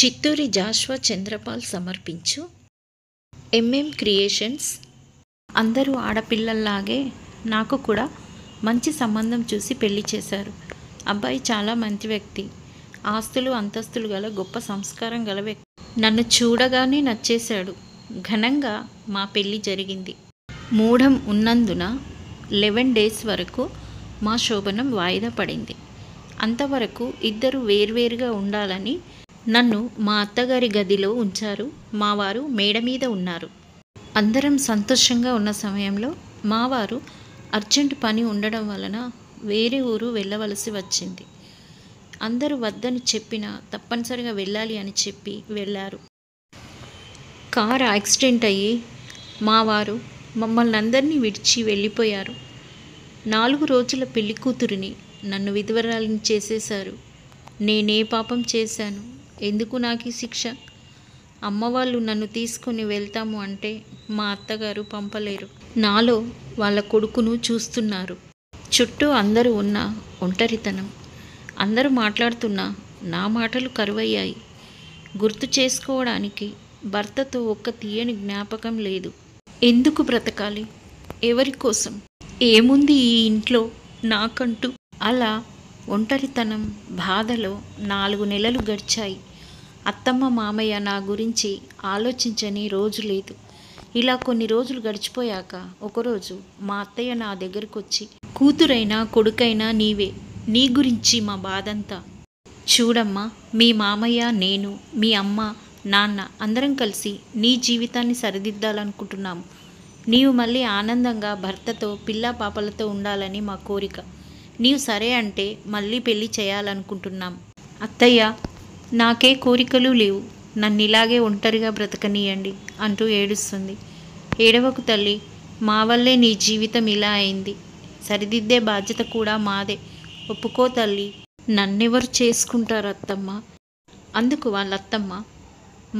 చిత్తూరి జాషువా చంద్రపాల్ సమర్పించు MM creations. అందరూ ఆడపిల్లల్లాగే నాకు కూడా మంచి సంబంధం చూసి పెళ్లి చేశారు. అబ్బాయి చాలా మంచి వ్యక్తి, ఆస్తులు అంతస్తులు గల గొప్ప సంస్కారం గల వ్యక్తి. నన్ను చూడగానే నచ్చేశాడు. ఘనంగా మా పెళ్లి జరిగింది. మూఢం ఉన్నందున 11 days వరకు మా శోభనం వాయిదా పడింది. అంతవరకు ఇద్దరు వేర్వేరుగా ఉండాలని నన్ను మా అత్తగారి గదిలో ఉంచారు. మా వారు మేడ మీద ఉన్నారు. అందరం సంతోషంగా ఉన్న సమయంలో మా వారు అర్జెంటు పని ఉండడం వలన వేరే ఊరు వెళ్ళవలసి వచ్చింది. అందరూ వద్దని చెప్పినా తప్పనిసరిగా వెళ్ళాలి అని చెప్పి వెళ్ళారు. కారు యాక్సిడెంట్ అయ్యి మా వారు మమ్మల్ని అందరినీ విడిచి వెళ్ళిపోయారు. 4 రోజుల పెళ్లి కూతురిని నన్ను విధవరాలిని చేసేశారు. నేనే పాపం చేశాను? ఎందుకు నాకు ఈ శిక్ష? అమ్మవాళ్ళు నన్ను తీసుకొని వెళ్తాము అంటే మా అత్తగారు పంపలేరు. నాలో వాళ్ళ కొడుకును చూస్తున్నారు. చుట్టూ అందరూ ఉన్న ఒంటరితనం. అందరూ మాట్లాడుతున్నా నా మాటలు కరువయ్యాయి. గుర్తు చేసుకోవడానికి భర్తతో ఒక్క తీయని జ్ఞాపకం లేదు. ఎందుకు బ్రతకాలి? ఎవరి కోసం? ఏముంది ఈ ఇంట్లో నాకంటూ? అలా ఒంటరితనం బాధలో 4 నెలలు గడిచాయి. అత్తమ్మ మామయ్య నా గురించి ఆలోచించని రోజు లేదు. ఇలా కొన్ని రోజులు గడిచిపోయాక ఒకరోజు మా అత్తయ్య నా దగ్గరకు వచ్చి, కూతురైనా కొడుకైనా నీవే, నీ గురించి మా బాధంతా. చూడమ్మా, మీ మామయ్య, నేను, మీ అమ్మ నాన్న అందరం కలిసి నీ జీవితాన్ని సరిదిద్దాలనుకుంటున్నాము. నీవు మళ్ళీ ఆనందంగా భర్తతో పిల్లా పాపలతో ఉండాలని మా కోరిక. నీవు సరే అంటే మళ్ళీ పెళ్ళి చేయాలనుకుంటున్నాం. అత్తయ్య, నాకే కోరికలు లేవు, నన్ను ఇలాగే ఒంటరిగా బ్రతకనీయండి అంటూ ఏడుస్తుంది. ఏడవకు తల్లి, మా వల్లే నీ జీవితం ఇలా అయింది. సరిదిద్దే బాధ్యత కూడా మాదే. ఒప్పుకో తల్లి. నన్నెవరు చేసుకుంటారు అత్తమ్మ? అందుకు వాళ్ళ అత్తమ్మ,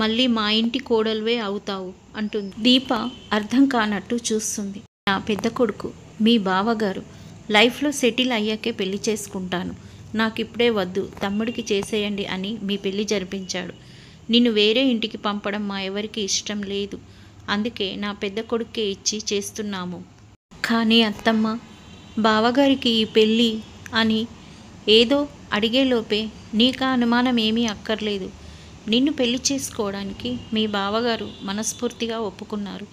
మళ్ళీ మా ఇంటి కోడలువే అవుతావు అంటుంది. దీప అర్థం కానట్టు చూస్తుంది. నా పెద్ద కొడుకు, మీ బావగారు లైఫ్లో సెటిల్ అయ్యాకే పెళ్లి చేసుకుంటాను, నాకు ఇప్పుడే వద్దు, తమ్ముడికి చేసేయండి అని మీ పెళ్లి జరిపించాడు. నిన్ను వేరే ఇంటికి పంపడం మా ఎవరికి ఇష్టం లేదు. అందుకే నా పెద్ద కొడుకే ఇచ్చి చేస్తున్నాము. కానీ అత్తమ్మ, బావగారికి ఈ పెళ్ళి అని ఏదో అడిగేలోపే నీకు అనుమానం ఏమీ అక్కర్లేదు. నిన్ను పెళ్లి చేసుకోవడానికి మీ బావగారు మనస్ఫూర్తిగా ఒప్పుకున్నారు.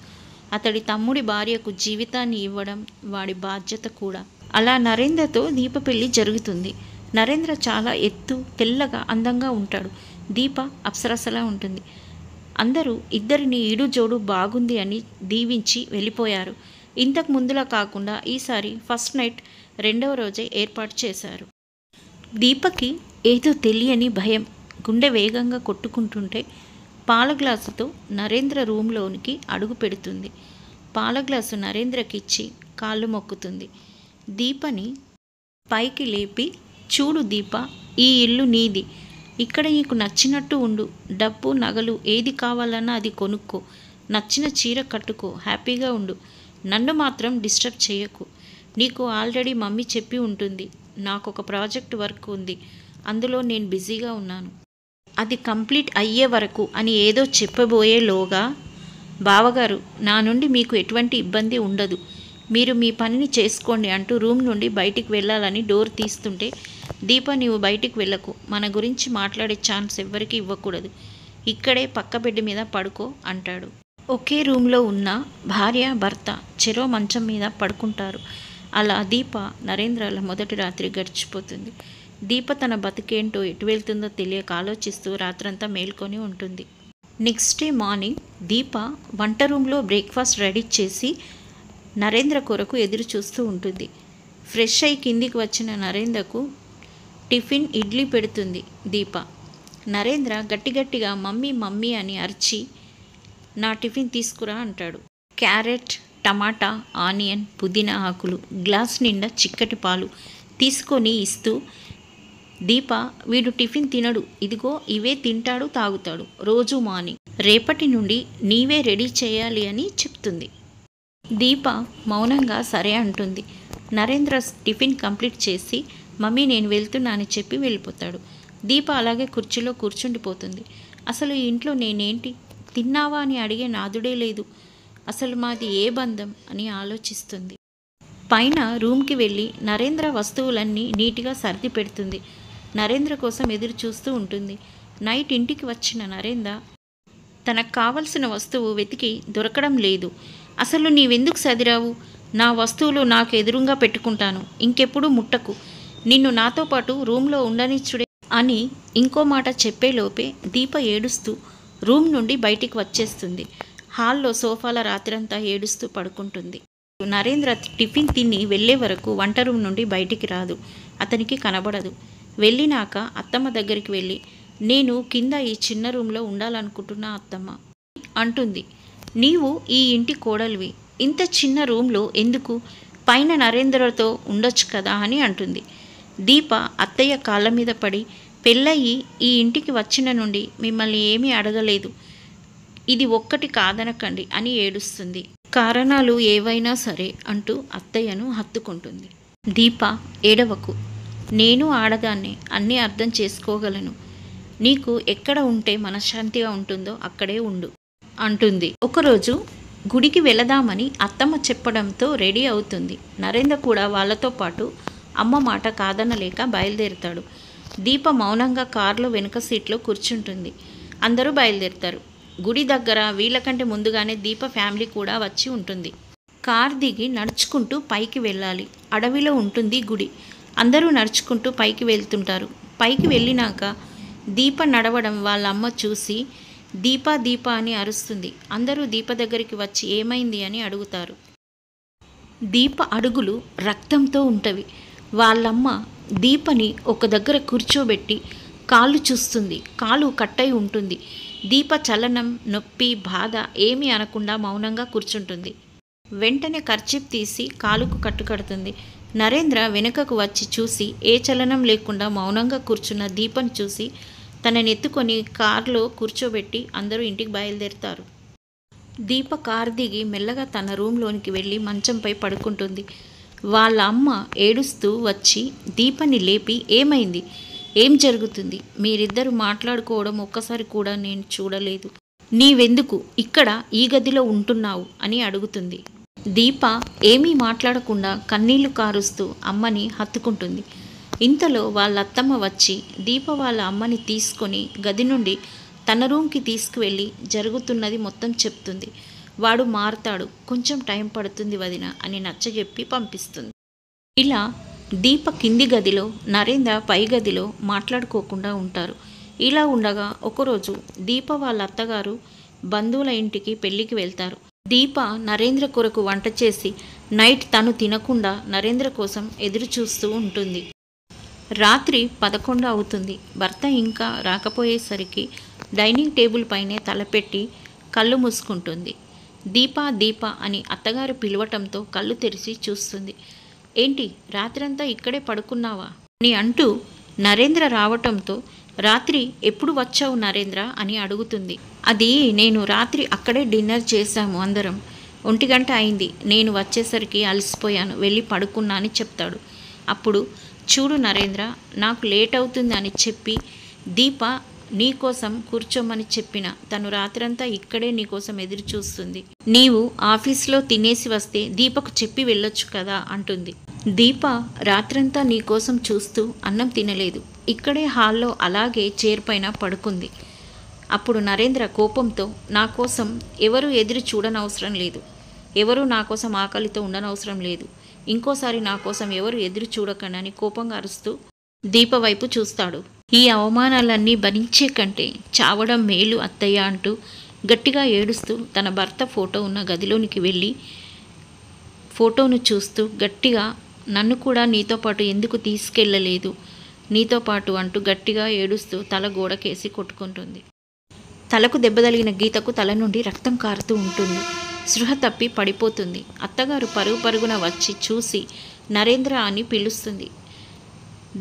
అతడి తమ్ముడి భార్యకు జీవితాన్ని ఇవ్వడం వాడి బాధ్యత కూడా. అలా నరేంద్రతో దీప పెళ్లి జరుగుతుంది. నరేంద్ర చాలా ఎత్తు, తెల్లగా, అందంగా ఉంటాడు. దీప అప్సరసలా ఉంటుంది. అందరూ ఇద్దరిని ఈడు జోడు బాగుంది అని దీవించి వెళ్ళిపోయారు. ఇంతకు ముందులా కాకుండా ఈసారి ఫస్ట్ నైట్ 2వ రోజే ఏర్పాటు చేశారు. దీపకి ఏదో తెలియని భయం. గుండె వేగంగా కొట్టుకుంటుంటే పాల గ్లాసుతో నరేంద్ర రూమ్లోనికి అడుగు పెడుతుంది. పాల గ్లాసు నరేంద్రకి ఇచ్చి కాళ్ళు మొక్కుతుంది. దీపని పైకి లేపి, చూడు దీప, ఈ ఇల్లు నీది. ఇక్కడ నీకు నచ్చినట్టు ఉండు. డబ్బు, నగలు ఏది కావాలన్నా అది కొనుక్కో. నచ్చిన చీర కట్టుకో. హ్యాపీగా ఉండు. నన్ను మాత్రం డిస్టర్బ్ చేయకు. నీకు ఆల్రెడీ మమ్మీ చెప్పి ఉంటుంది. నాకు ఒక ప్రాజెక్ట్ వర్క్ ఉంది, అందులో నేను బిజీగా ఉన్నాను. అది కంప్లీట్ అయ్యే వరకు అని ఏదో చెప్పబోయేలోగా, బావగారు, నా నుండి మీకు ఎటువంటి ఇబ్బంది ఉండదు, మీరు మీ పనిని చేసుకోండి అంటూ రూమ్ నుండి బయటికి వెళ్ళాలని డోర్ తీస్తుంటే, దీప, నీవు బయటికి వెళ్ళకు. మన గురించి మాట్లాడే ఛాన్స్ ఎవ్వరికి ఇవ్వకూడదు. ఇక్కడే పక్క బెడ్ మీద పడుకో అంటాడు. ఒకే రూమ్లో ఉన్న భార్య భర్త చెరో మంచం మీద పడుకుంటారు. అలా దీప నరేంద్రల మొదటి రాత్రి గడిచిపోతుంది. దీప తన బతికేంటో ఎటు వెళ్తుందో తెలియక ఆలోచిస్తూ రాత్రంతా మేల్కొని ఉంటుంది. నెక్స్ట్ డే మార్నింగ్ దీప వంట రూమ్లో బ్రేక్ఫాస్ట్ రెడీ చేసి నరేంద్ర కొరకు ఎదురు చూస్తూ ఉంటుంది. ఫ్రెష్ అయి కిందికి వచ్చిన నరేంద్రకు టిఫిన్ ఇడ్లీ పెడుతుంది దీప. నరేంద్ర గట్టిగట్టిగా మమ్మీ మమ్మీ అని అరిచి, నా టిఫిన్ తీసుకురా అంటాడు. క్యారెట్, టమాటా, ఆనియన్, పుదీనా ఆకులు, గ్లాస్ నిండా చిక్కటి పాలు తీసుకొని ఇస్తూ, దీప, వీడు టిఫిన్ తినడు, ఇదిగో ఇవే తింటాడు, తాగుతాడు రోజు మార్నింగ్. రేపటి నుండి నీవే రెడీ చేయాలి అని చెప్తుంది. దీప మౌనంగా సరే అంటుంది. నరేంద్ర టిఫిన్ కంప్లీట్ చేసి, మమ్మీ నేను వెళ్తున్నా అని చెప్పి వెళ్ళిపోతాడు. దీప అలాగే కుర్చీలో కూర్చుండిపోతుంది. అసలు ఈ ఇంట్లో నేనేంటి? తిన్నావా అని అడిగే నాదుడే లేదు. అసలు మాది ఏ బంధం అని ఆలోచిస్తుంది. పైన రూమ్కి వెళ్ళి నరేంద్ర వస్తువులన్నీ నీట్గా సర్ది పెడుతుంది. నరేంద్ర కోసం ఎదురు చూస్తూ ఉంటుంది. నైట్ ఇంటికి వచ్చిన నరేంద్ర తనకు కావలసిన వస్తువు వెతికి దొరకడం లేదు. అసలు నీవెందుకు సదిరావు? నా వస్తువులు నాకు ఎదురుగా పెట్టుకుంటాను, ఇంకెప్పుడు ముట్టకు, నిన్ను నాతో పాటు రూమ్లో ఉండనిచ్చుడే అని ఇంకో మాట చెప్పేలోపే దీప ఏడుస్తూ రూమ్ నుండి బయటికి వచ్చేస్తుంది. హాల్లో సోఫాల రాత్రంతా ఏడుస్తూ పడుకుంటుంది. నరేంద్ర టిఫిన్ తిని వెళ్ళే వరకు వంట రూమ్ నుండి బయటికి రాదు. అతనికి కనబడదు. వెళ్ళినాక అత్తమ్మ దగ్గరికి వెళ్ళి, నేను కింద ఈ చిన్న రూమ్లో ఉండాలనుకుంటున్నా అత్తమ్మ అంటుంది. నీవు ఈ ఇంటి కోడలివి, ఇంత చిన్న రూమ్లో ఎందుకు? పైన నరేంద్రతో ఉండొచ్చు కదా అని అంటుంది. దీప అత్తయ్య కాళ్ళ మీద పడి, పెళ్ళయి ఈ ఇంటికి వచ్చిన నుండి మిమ్మల్ని ఏమీ అడగలేదు, ఇది ఒక్కటి కాదనకండి అని ఏడుస్తుంది. కారణాలు ఏవైనా సరే అంటూ అత్తయ్యను హత్తుకుంటుంది. దీప, ఏడవకు, నేను ఆడదాన్ని, అన్నీ అర్థం చేసుకోగలను, నీకు ఎక్కడ ఉంటే మనశ్శాంతిగా ఉంటుందో అక్కడే ఉండు అంటుంది. ఒకరోజు గుడికి వెళదామని అత్తమ్మ చెప్పడంతో రెడీ అవుతుంది. నరేంద్ర కూడా వాళ్ళతో పాటు అమ్మ మాట కాదనలేక బయలుదేరుతాడు. దీప మౌనంగా కారులో వెనుక సీట్లో కూర్చుంటుంది. అందరూ బయలుదేరుతారు. గుడి దగ్గర వీళ్ళకంటే ముందుగానే దీప ఫ్యామిలీ కూడా వచ్చి ఉంటుంది. కార్ దిగి నడుచుకుంటూ పైకి వెళ్ళాలి. అడవిలో ఉంటుంది గుడి. అందరూ నడుచుకుంటూ పైకి వెళ్తుంటారు. పైకి వెళ్ళినాక దీప నడవడం వాళ్ళ అమ్మ చూసి దీప దీప అని అరుస్తుంది. అందరూ దీప దగ్గరికి వచ్చి ఏమైంది అని అడుగుతారు. దీప అడుగులు రక్తంతో ఉంటవి. వాళ్ళమ్మ దీపని ఒక దగ్గర కూర్చోబెట్టి కాళ్ళు చూస్తుంది. కాలు కట్టయి ఉంటుంది. దీప చలనం, నొప్పి, బాధ ఏమీ అనకుండా మౌనంగా కూర్చుంటుంది. వెంటనే కర్చీప్ తీసి కాలుకు కట్టుకడుతుంది. నరేంద్ర వెనుకకు వచ్చి చూసి ఏ చలనం లేకుండా మౌనంగా కూర్చున్న దీపను చూసి తనని ఎత్తుకొని కారులో కూర్చోబెట్టి అందరూ ఇంటికి బయలుదేరుతారు. దీప కారు దిగి మెల్లగా తన రూమ్లోనికి వెళ్ళి మంచంపై పడుకుంటుంది. వాళ్ళ అమ్మ ఏడుస్తూ వచ్చి దీపని లేపి, ఏమైంది, ఏం జరుగుతుంది, మీరిద్దరూ మాట్లాడుకోవడం ఒక్కసారి కూడా నేను చూడలేదు, నీవెందుకు ఇక్కడ ఈ గదిలో ఉంటున్నావు అని అడుగుతుంది. దీప ఏమీ మాట్లాడకుండా కన్నీళ్లు కారుస్తూ అమ్మని హత్తుకుంటుంది. ఇంతలో వాళ్ళ అత్తమ్మ వచ్చి దీప వాళ్ళ అమ్మని తీసుకొని గది నుండి తన రూమ్కి తీసుకువెళ్ళి జరుగుతున్నది మొత్తం చెప్తుంది. వాడు మారుతాడు, కొంచెం టైం పడుతుంది వదిన అని నచ్చజెప్పి పంపిస్తుంది. ఇలా దీప కింది గదిలో, నరేంద్ర పై గదిలో మాట్లాడుకోకుండా ఉంటారు. ఇలా ఉండగా ఒకరోజు దీప వాళ్ళ అత్తగారు బంధువుల ఇంటికి పెళ్ళికి వెళ్తారు. దీప నరేంద్ర కొరకు వంట చేసి నైట్ తను తినకుండా నరేంద్ర కోసం ఎదురు చూస్తూ ఉంటుంది. రాత్రి 11 అవుతుంది. భర్త ఇంకా రాకపోయేసరికి డైనింగ్ టేబుల్ పైనే తలపెట్టి కళ్ళు మూసుకుంటుంది. దీప దీప అని అత్తగారు పిలవటంతో కళ్ళు తెరిచి చూస్తుంది. ఏంటి, రాత్రంతా ఇక్కడే పడుకున్నావా అని అంటూ నరేంద్ర రావటంతో, రాత్రి ఎప్పుడు వచ్చావు నరేంద్ర అని అడుగుతుంది. అది నేను రాత్రి అక్కడే డిన్నర్ చేశాము అందరం, 1 గంట అయింది, నేను వచ్చేసరికి అలసిపోయాను, వెళ్ళి పడుకున్నా అని చెప్తాడు. అప్పుడు, చూడు నరేంద్ర, నాకు లేట్ అవుతుంది అని చెప్పి దీప నీకోసం కూర్చోమని చెప్పిన, తను రాత్రంతా ఇక్కడే నీకోసం ఎదురు చూస్తుంది, నీవు ఆఫీస్లో తినేసి వస్తే దీపకు చెప్పి వెళ్ళొచ్చు కదా అంటుంది. దీప రాత్రంతా నీకోసం చూస్తూ అన్నం తినలేదు, ఇక్కడే హాల్లో అలాగే చైర్ పైన పడుకుంది. అప్పుడు నరేంద్ర కోపంతో, నా కోసం ఎవరు ఎదురు చూడనవసరం లేదు, ఎవరు నా కోసం ఆకలితో ఉండనవసరం లేదు, ఇంకోసారి నా కోసం ఎవరు ఎదురు చూడకండి అని కోపంగా అరుస్తూ దీప వైపు చూస్తాడు. ఈ అవమానాలన్నీ భరించే కంటే చావడం మేలు అత్తయ్య అంటూ గట్టిగా ఏడుస్తూ తన భర్త ఫోటో ఉన్న గదిలోనికి వెళ్ళి ఫోటోను చూస్తూ గట్టిగా, నన్ను కూడా నీతో పాటు ఎందుకు తీసుకెళ్ళలేదు, నీతో పాటు అంటూ గట్టిగా ఏడుస్తూ తల గోడకేసి కొట్టుకుంటుంది. తలకు దెబ్బ తగిలిన గీతకు తల నుండి రక్తం కారుతూ ఉంటుంది. స్పృహ తప్పి పడిపోతుంది. అత్తగారు పరుగు పరుగున వచ్చి చూసి నరేంద్ర అని పిలుస్తుంది.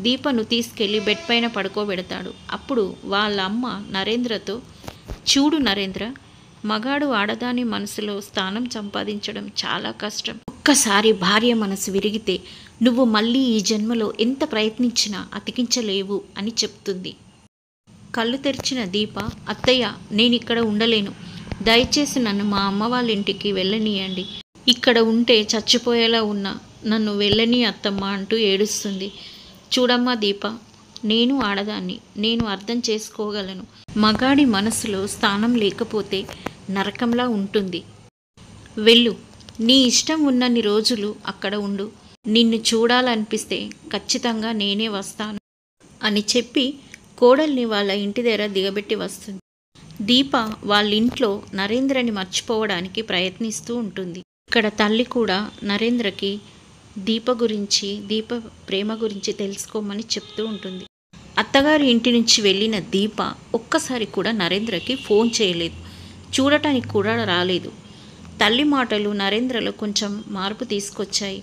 దీపను తీసుకెళ్లి బెడ్ పైన పడుకోబెడతాడు. అప్పుడు వాళ్ళ అమ్మ నరేంద్రతో, చూడు నరేంద్ర, మగాడు ఆడదాని మనసులో స్థానం సంపాదించడం చాలా కష్టం. ఒక్కసారి భార్య మనసు విరిగితే నువ్వు మళ్ళీ ఈ జన్మలో ఎంత ప్రయత్నించినా అతికించలేవు అని చెప్తుంది. కళ్ళు తెరిచిన దీప, అత్తయ్య నేనిక్కడ ఉండలేను, దయచేసి నన్ను మా అమ్మ వాళ్ళ ఇంటికి వెళ్ళనీయండి, ఇక్కడ ఉంటే చచ్చిపోయేలా ఉన్నా, నన్ను వెళ్ళని అత్తమ్మ అంటూ ఏడుస్తుంది. చూడమ్మా దీప, నేను ఆడదాన్ని, నేను అర్థం చేసుకోగలను. మగాడి మనసులో స్థానం లేకపోతే నరకంలా ఉంటుంది. వెళ్ళు, నీ ఇష్టం ఉన్నన్ని రోజులు అక్కడ ఉండు, నిన్ను చూడాలనిపిస్తే ఖచ్చితంగా నేనే వస్తాను అని చెప్పి కోడల్ని వాళ్ళ ఇంటి దగ్గర దిగబెట్టి వస్తుంది. దీప వాళ్ళ ఇంట్లో నరేంద్రని మర్చిపోవడానికి ప్రయత్నిస్తూ ఉంటుంది. ఇక్కడ తల్లి కూడా నరేంద్రకి దీప గురించి, దీప ప్రేమ గురించి తెలుసుకోమని చెప్తూ ఉంటుంది. అత్తగారి ఇంటి నుంచి వెళ్ళిన దీప ఒక్కసారి కూడా నరేంద్రకి ఫోన్ చేయలేదు, చూడటానికి కూడా రాలేదు. తల్లి మాటలు నరేంద్రలో కొంచెం మార్పు తీసుకొచ్చాయి.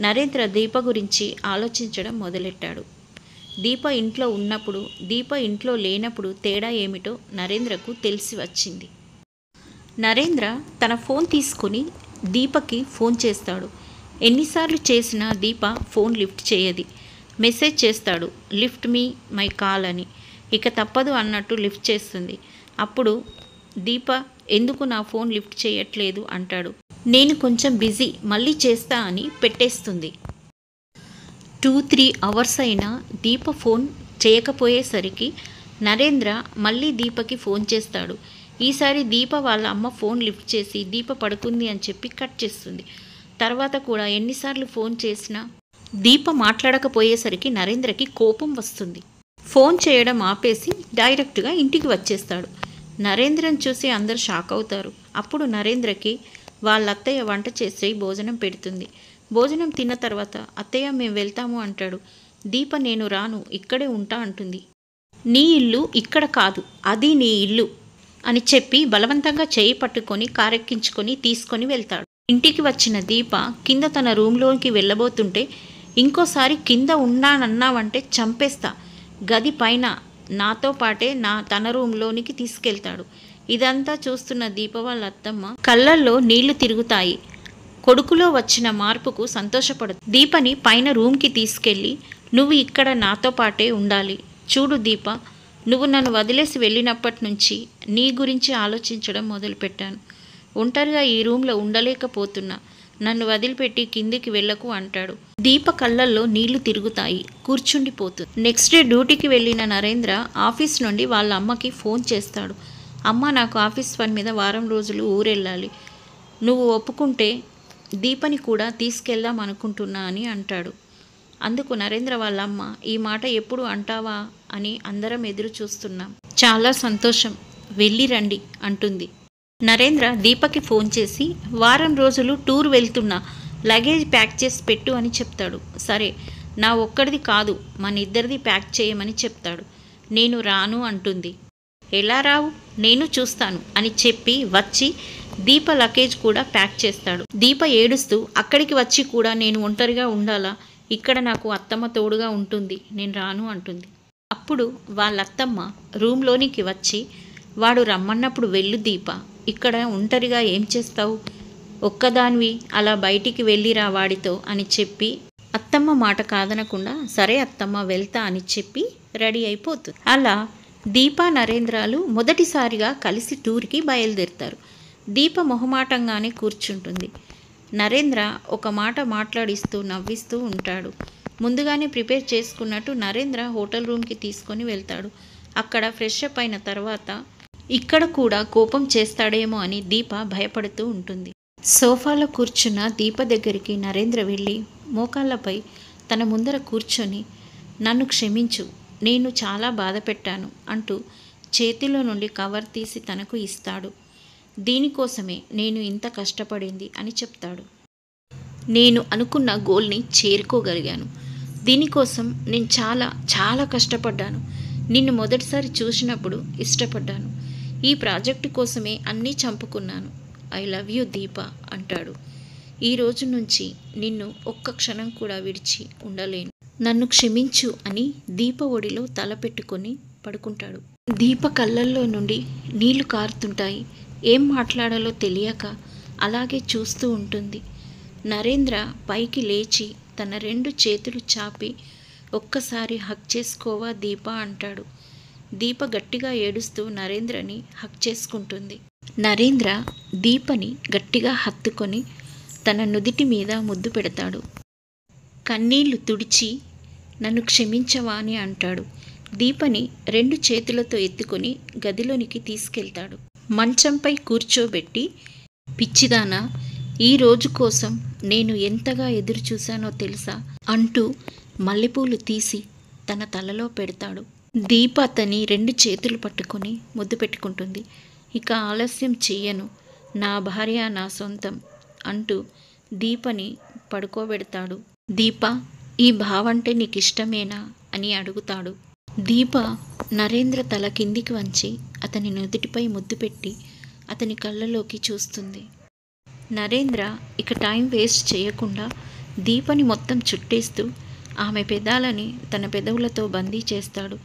నరేంద్ర దీప గురించి ఆలోచించడం మొదలెట్టాడు. దీప ఇంట్లో ఉన్నప్పుడు, దీప ఇంట్లో లేనప్పుడు తేడా ఏమిటో నరేంద్రకు తెలిసి వచ్చింది. నరేంద్ర తన ఫోన్ తీసుకొని దీపకి ఫోన్ చేస్తాడు. ఎన్నిసార్లు చేసినా దీప ఫోన్ లిఫ్ట్ చేయది. మెసేజ్ చేస్తాడు, లిఫ్ట్ మీ మై కాల్ అని. ఇక తప్పదు అన్నట్టు లిఫ్ట్ చేస్తుంది. అప్పుడు దీప, ఎందుకు నా ఫోన్ లిఫ్ట్ చేయట్లేదు అంటాడు. నేను కొంచెం బిజీ, మళ్ళీ చేస్తా అని పెట్టేస్తుంది. 2-3 అవర్స్ అయినా దీప ఫోన్ చేయకపోయేసరికి నరేంద్ర మళ్ళీ దీపకి ఫోన్ చేస్తాడు. ఈసారి దీప వాళ్ళ అమ్మ ఫోన్ లిఫ్ట్ చేసి దీప పడుకుంది అని చెప్పి కట్ చేస్తుంది. తర్వాత కూడా ఎన్నిసార్లు ఫోన్ చేసినా దీప మాట్లాడకపోయేసరికి నరేంద్రకి కోపం వస్తుంది. ఫోన్ చేయడం ఆపేసి డైరెక్ట్గా ఇంటికి వచ్చేస్తాడు. నరేంద్రని చూసి అందరు షాక్ అవుతారు. అప్పుడు నరేంద్రకి వాళ్ళ అత్తయ్య వంట చేసి భోజనం పెడుతుంది. భోజనం తిన్న తర్వాత, అత్తయ్య మేము వెళ్తాము అంటాడు. దీప, నేను రాను, ఇక్కడే ఉంటా అంటుంది. నీ ఇల్లు ఇక్కడ కాదు, అది నీ ఇల్లు అని చెప్పి బలవంతంగా చేయి పట్టుకొని కారెక్కించుకొని తీసుకొని వెళ్తాడు. ఇంటికి వచ్చిన దీప కింద తన రూమ్లోకి వెళ్ళబోతుంటే, ఇంకోసారి కింద ఉన్నానన్నావంటే చంపేస్తా, గది పైన నాతో పాటే తన రూమ్లోనికి తీసుకెళ్తాడు. ఇదంతా చూస్తున్న దీప వాళ్ళ అత్తమ్మ కళ్ళల్లో నీళ్లు తిరుగుతాయి. కొడుకులో వచ్చిన మార్పుకు సంతోషపడుతుంది. దీపని పైన రూమ్కి తీసుకెళ్ళి, నువ్వు ఇక్కడ నాతో పాటే ఉండాలి. చూడు దీప, నువ్వు నన్ను వదిలేసి వెళ్ళినప్పటి నుంచి నీ గురించి ఆలోచించడం మొదలుపెట్టాను. ఒంటరిగా ఈ రూమ్లో ఉండలేకపోతున్నా, నన్ను వదిలిపెట్టి కిందికి వెళ్ళకు అంటాడు. దీప కళ్ళల్లో నీళ్లు తిరుగుతాయి, కూర్చుండిపోతుంది. నెక్స్ట్ డే డ్యూటీకి వెళ్ళిన నరేంద్ర ఆఫీస్ నుండి వాళ్ళ అమ్మకి ఫోన్ చేస్తాడు. అమ్మ, నాకు ఆఫీస్ పని మీద వారం రోజులు ఊరెళ్ళాలి, నువ్వు ఒప్పుకుంటే దీపని కూడా తీసుకెళ్దాం అనుకుంటున్నా అని అంటాడు. అందుకు నరేంద్ర వాళ్ళ అమ్మ, ఈ మాట ఎప్పుడు అంటావా అని అందరం ఎదురు చూస్తున్నాం, చాలా సంతోషం, వెళ్ళి రండి అంటుంది. నరేంద్ర దీపకి ఫోన్ చేసి, వారం రోజులు టూర్ వెళ్తున్నా, లగేజ్ ప్యాక్ చేసి పెట్టు అని చెప్తాడు. సరే, నా ఒక్కడిది కాదు, మన ఇద్దరిది ప్యాక్ చేయమని చెప్తాడు. నేను రాను అంటుంది. ఎలా రావు, నేను చూస్తాను అని చెప్పి వచ్చి దీప లగేజ్ కూడా ప్యాక్ చేస్తాడు. దీప ఏడుస్తూ, అక్కడికి వచ్చి కూడా నేను ఒంటరిగా ఉండాలా, ఇక్కడ నాకు అత్తమ్మ తోడుగా ఉంటుంది, నేను రాను అంటుంది. అప్పుడు వాళ్ళ అత్తమ్మ రూమ్లోనికి వచ్చి, వాడు రమ్మన్నప్పుడు వెళ్ళు దీప, ఇక్కడ ఒంటరిగా ఏం చేస్తావు, ఒక్కదానివి అలా బయటికి వెళ్ళిరా వాడితో అని చెప్పి, అత్తమ్మ మాట కాదనకుండా సరే అత్తమ్మ వెళ్తా అని చెప్పి రెడీ అయిపోతుంది. అలా దీప నరేంద్రాలు మొదటిసారిగా కలిసి టూర్కి బయలుదేరుతారు. దీప మొహమాటంగానే కూర్చుంటుంది. నరేంద్ర ఒక మాట మాట్లాడిస్తూ నవ్విస్తూ ఉంటాడు. ముందుగానే ప్రిపేర్ చేసుకున్నట్టు నరేంద్ర హోటల్ రూమ్కి తీసుకొని వెళ్తాడు. అక్కడ ఫ్రెష్ అప్ అయిన తర్వాత ఇక్కడ కూడా కోపం చేస్తాడేమో అని దీప భయపడుతూ ఉంటుంది. సోఫాలో కూర్చున్న దీప దగ్గరికి నరేంద్ర వెళ్ళి మోకాళ్ళపై తన ముందర కూర్చొని, నన్ను క్షమించు, నేను చాలా బాధ పెట్టాను అంటూ చేతిలో నుండి కవర్ తీసి తనకు ఇస్తాడు. దీనికోసమే నేను ఇంత కష్టపడింది అని చెప్తాడు. నేను అనుకున్న గోల్ని చేరుకోగలిగాను, దీనికోసం నేను చాలా చాలా కష్టపడ్డాను. నిన్ను మొదటిసారి చూసినప్పుడు ఇష్టపడ్డాను, ఈ ప్రాజెక్టు కోసమే అన్నీ చంపుకున్నాను. ఐ లవ్ యూ దీప అంటాడు. ఈ రోజు నుంచి నిన్ను ఒక్క క్షణం కూడా విడిచి ఉండలేను, నన్ను క్షమించు అని దీప ఒడిలో తల పెట్టుకొని పడుకుంటాడు. దీప కళ్ళల్లో నుండి నీళ్లు కారుతుంటాయి. ఏం మాట్లాడాలో తెలియక అలాగే చూస్తూ ఉంటుంది. నరేంద్ర పైకి లేచి తన 2 చేతులు చాపి, ఒక్కసారి హగ్ చేసుకోవా దీప అంటాడు. దీప గట్టిగా ఏడుస్తూ నరేంద్రని హక్ చేసుకుంటుంది. నరేంద్ర దీపని గట్టిగా హత్తుకొని తన నుదిటి మీద ముద్దు పెడతాడు. కన్నీళ్లు తుడిచి నన్ను క్షమించవా అని అంటాడు. దీపని 2 చేతులతో ఎత్తుకొని గదిలోనికి తీసుకెళ్తాడు. మంచంపై కూర్చోబెట్టి, పిచ్చిదానా, ఈ రోజు కోసం నేను ఎంతగా ఎదురు చూశానో తెలుసా అంటూ మల్లెపూలు తీసి తన తలలో పెడతాడు. దీప అతని 2 చేతులు పట్టుకొని ముద్దు పెట్టుకుంటుంది. ఇక ఆలస్యం చెయ్యను, నా భార్య నా సొంతం అంటూ దీపని పడుకోబెడతాడు. దీప, ఈ భావంటే నీకిష్టమేనా అని అడుగుతాడు. దీప నరేంద్ర తల కిందికి వంచి అతని నుదుటిపై ముద్దు పెట్టి అతని కళ్ళలోకి చూస్తుంది. నరేంద్ర ఇక టైం వేస్ట్ చేయకుండా దీపని మొత్తం చుట్టేస్తూ ఆమె పెదాలని తన పెదవులతో బందీ చేస్తాడు.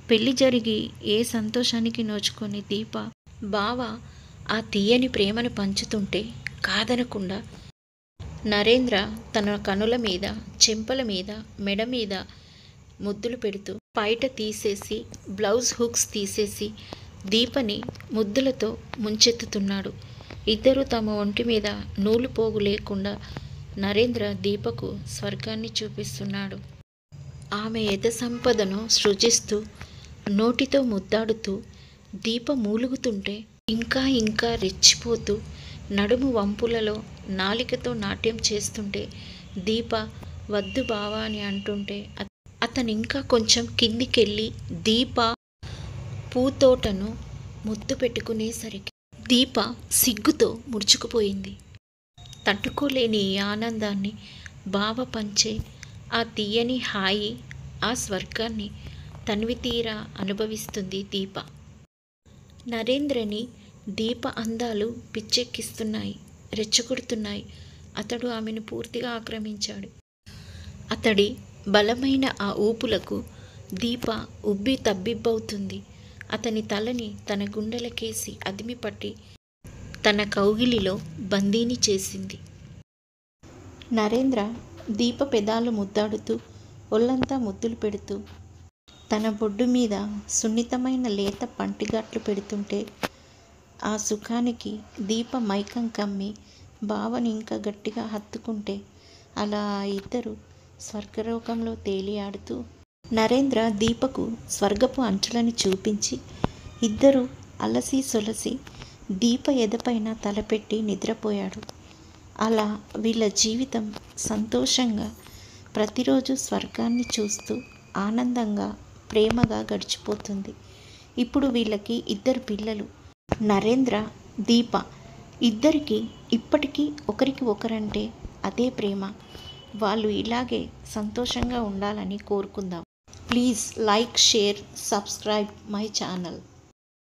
పెళ్లి జరిగి ఏ సంతోషానికి నోచుకొని దీప బావ ఆ తీయని ప్రేమను పంచుతుంటే కాదనకుండా నరేంద్ర తన కనుల మీద, చెంపల మీద, మెడ మీద ముద్దులు పెడుతూ పైట తీసేసి బ్లౌజ్ హుక్స్ తీసేసి దీపని ముద్దులతో ముంచెత్తుతున్నాడు. ఇద్దరు తమ ఒంటి మీద నూలు పోగు లేకుండా నరేంద్ర దీపకు స్వర్గాన్ని చూపిస్తున్నాడు. ఆమె ఎద సంపదను సృజిస్తూ నోటితో ముద్దాడుతూ దీప మూలుగుతుంటే ఇంకా ఇంకా రెచ్చిపోతూ నడుము వంపులలో నాలికతో నాట్యం చేస్తుంటే దీప వద్దు బావా అని అంటుంటే అతను ఇంకా కొంచెం కిందికెళ్ళి దీప పూతోటను ముద్దు పెట్టుకునేసరికి దీప సిగ్గుతో ముడుచుకుపోయింది. తట్టుకోలేని ఈ ఆనందాన్ని బావ పంచే ఆ తీయని హాయి, ఆ స్వర్గాన్ని తనివితీరా అనుభవిస్తుంది దీప. నరేంద్రని దీప అందాలు పిచ్చెక్కిస్తున్నాయి, రెచ్చగొడుతున్నాయి. అతడు ఆమెను పూర్తిగా ఆక్రమించాడు. అతడి బలమైన ఆ ఊపులకు దీప ఉబ్బి తబ్బిబ్బవుతుంది. అతని తలని తన గుండెలకేసి అదిమిపట్టి తన కౌగిలిలో బందీని చేసింది. నరేంద్ర దీప పెదాలు ముద్దాడుతూ ఒళ్ళంతా ముద్దులు పెడుతూ తన బొడ్డు మీద సున్నితమైన లేత పంటిగాట్లు పెడుతుంటే ఆ సుఖానికి దీప మైకం కమ్మి బావని ఇంకా గట్టిగా హత్తుకుంటే అలా ఇద్దరు స్వర్గలోకంలో తేలియాడుతూ నరేంద్ర దీపకు స్వర్గపు అంచులని చూపించి ఇద్దరు అలసి సొలసి దీప ఎదపైన తలపెట్టి నిద్రపోయాడు. అలా వీళ్ళ జీవితం సంతోషంగా ప్రతిరోజు స్వర్గాన్ని చూస్తూ ఆనందంగా ప్రేమగా గడిచిపోతుంది. ఇప్పుడు వీళ్ళకి 2 పిల్లలు, నరేంద్ర, దీప. ఇద్దరికి ఇప్పటికీ ఒకరికి ఒకరంటే అదే ప్రేమ. వాళ్ళు ఇలాగే సంతోషంగా ఉండాలని కోరుకుందాం. Please like, share, subscribe my channel.